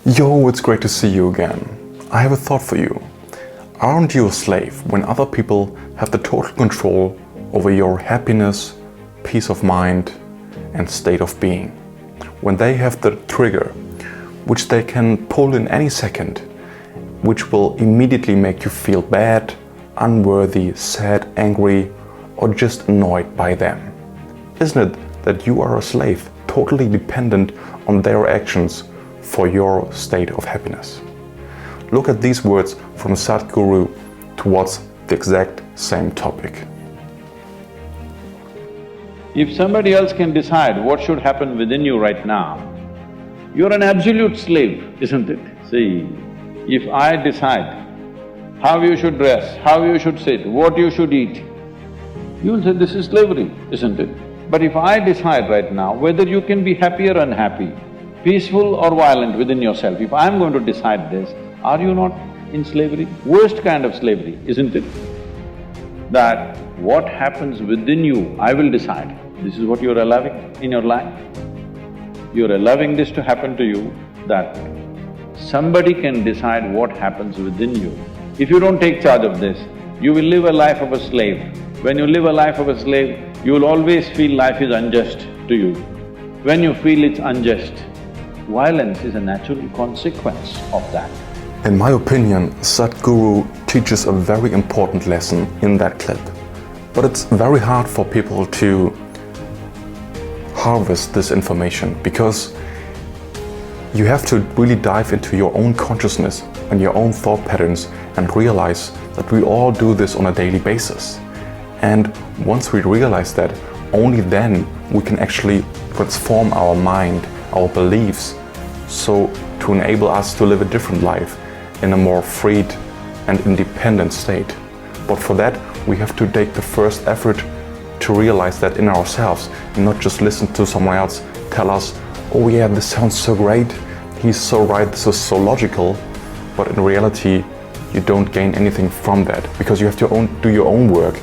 Yo, it's great to see you again. I have a thought for you. Aren't you a slave when other people have the total control over your happiness, peace of mind, and state of being? When they have the trigger, which they can pull in any second, which will immediately make you feel bad, unworthy, sad, angry, or just annoyed by them. Isn't it that you are a slave, totally dependent on their actions for your state of happiness? Look at these words from Sadhguru towards the exact same topic. If somebody else can decide what should happen within you right now, you're an absolute slave, isn't it? See, if I decide how you should dress, how you should sit, what you should eat, you'll say this is slavery, isn't it? But if I decide right now whether you can be happy or unhappy, peaceful or violent within yourself, if I'm going to decide this, are you not in slavery? Worst kind of slavery, isn't it? That what happens within you, I will decide. This is what you're allowing in your life. You're allowing this to happen to you, that somebody can decide what happens within you. If you don't take charge of this, you will live a life of a slave. When you live a life of a slave, you will always feel life is unjust to you. When you feel it's unjust, violence is a natural consequence of that. In my opinion, Sadhguru teaches a very important lesson in that clip. But it's very hard for people to harvest this information because you have to really dive into your own consciousness and your own thought patterns and realize that we all do this on a daily basis. And once we realize that, only then we can actually transform our mind, our beliefs, so to enable us to live a different life in a more freed and independent state. But for that, we have to take the first effort to realize that in ourselves and not just listen to someone else tell us, oh yeah, this sounds so great, he's so right, this is so logical, but in reality, you don't gain anything from that because you have to do your own work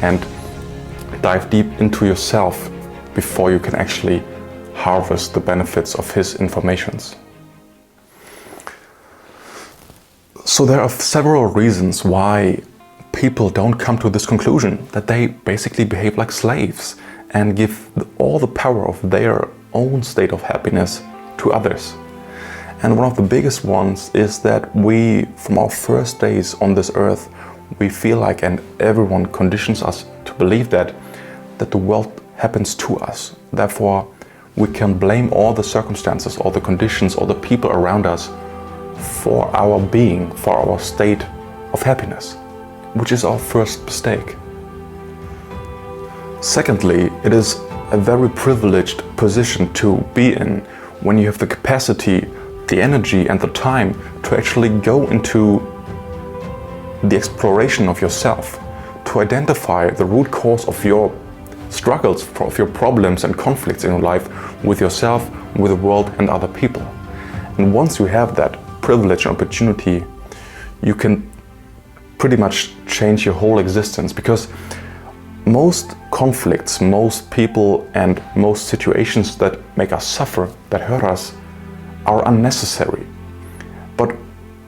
and dive deep into yourself before you can actually harvest the benefits of his informations. So there are several reasons why people don't come to this conclusion, that they basically behave like slaves and give all the power of their own state of happiness to others. And one of the biggest ones is that we, from our first days on this earth, we feel like, and everyone conditions us to believe that the world happens to us. Therefore, we can blame all the circumstances, all the conditions, all the people around us for our being, for our state of happiness, which is our first mistake. Secondly, it is a very privileged position to be in when you have the capacity, the energy and the time to actually go into the exploration of yourself, to identify the root cause of your struggles, of your problems and conflicts in your life with yourself, with the world and other people. And once you have that privilege and opportunity, you can pretty much change your whole existence, because most conflicts, most people and most situations that make us suffer, that hurt us, are unnecessary. But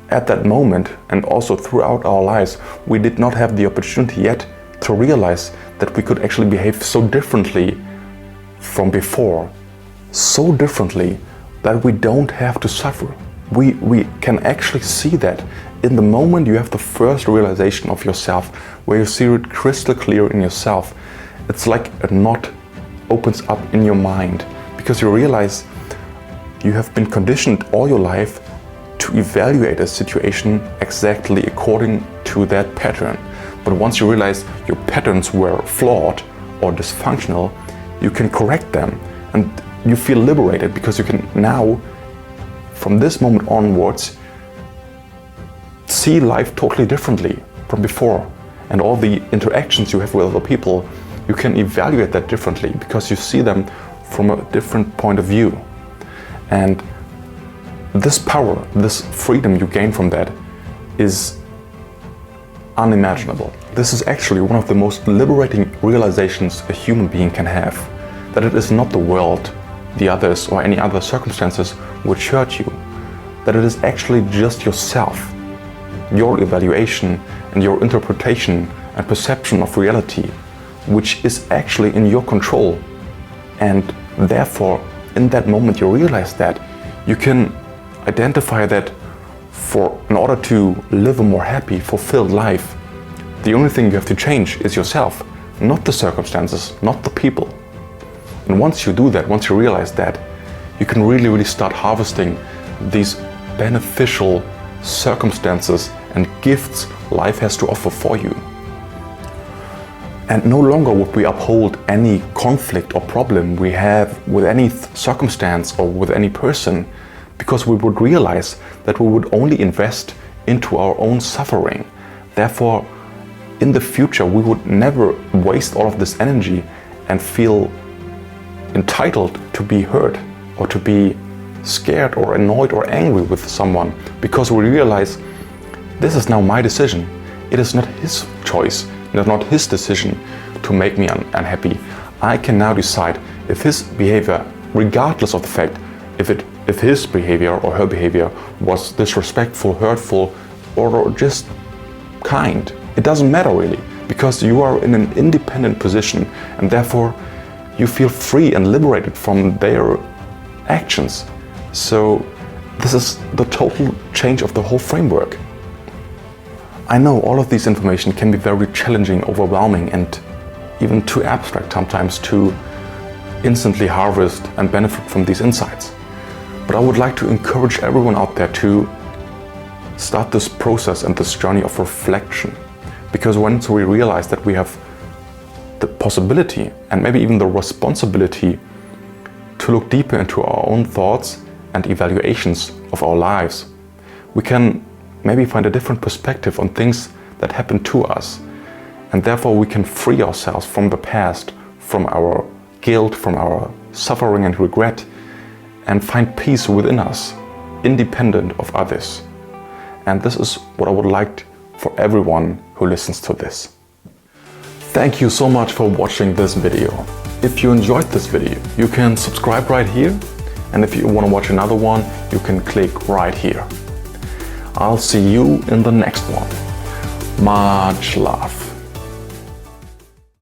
at that moment and also throughout our lives, we did not have the opportunity yet to realize that we could actually behave so differently from before, so differently that we don't have to suffer. We can actually see that in the moment you have the first realization of yourself, where you see it crystal clear in yourself. It's like a knot opens up in your mind, because you realize you have been conditioned all your life to evaluate a situation exactly according to that pattern. But once you realize your patterns were flawed or dysfunctional, you can correct them and you feel liberated, because you can now, from this moment onwards, see life totally differently from before. And all the interactions you have with other people, you can evaluate that differently because you see them from a different point of view. And this power, this freedom you gain from that is unimaginable. This is actually one of the most liberating realizations a human being can have, that it is not the world, the others or any other circumstances which hurt you, that it is actually just yourself, your evaluation and your interpretation and perception of reality, which is actually in your control. And therefore, in that moment you realize that you can identify that in order to live a more happy, fulfilled life, the only thing you have to change is yourself, not the circumstances, not the people. And once you do that, once you realize that, you can really start harvesting these beneficial circumstances and gifts life has to offer for you. And no longer would we uphold any conflict or problem we have with any circumstance or with any person, because we would realize that we would only invest into our own suffering. Therefore, in the future, we would never waste all of this energy and feel entitled to be hurt or to be scared or annoyed or angry with someone, because we realize this is now my decision. It is not his choice, it is not his decision to make me unhappy. I can now decide if his behavior, regardless of the fact if his behavior or her behavior was disrespectful, hurtful, or just kind. It doesn't matter really, because you are in an independent position and therefore you feel free and liberated from their actions. So this is the total change of the whole framework. I know all of this information can be very challenging, overwhelming, and even too abstract sometimes to instantly harvest and benefit from these insights. But I would like to encourage everyone out there to start this process and this journey of reflection. Because once we realize that we have the possibility and maybe even the responsibility to look deeper into our own thoughts and evaluations of our lives, we can maybe find a different perspective on things that happen to us. And therefore we can free ourselves from the past, from our guilt, from our suffering and regret, and find peace within us, independent of others. And this is what I would like for everyone who listens to this. Thank you so much for watching this video. If you enjoyed this video, you can subscribe right here. And if you want to watch another one, you can click right here. I'll see you in the next one. Much love.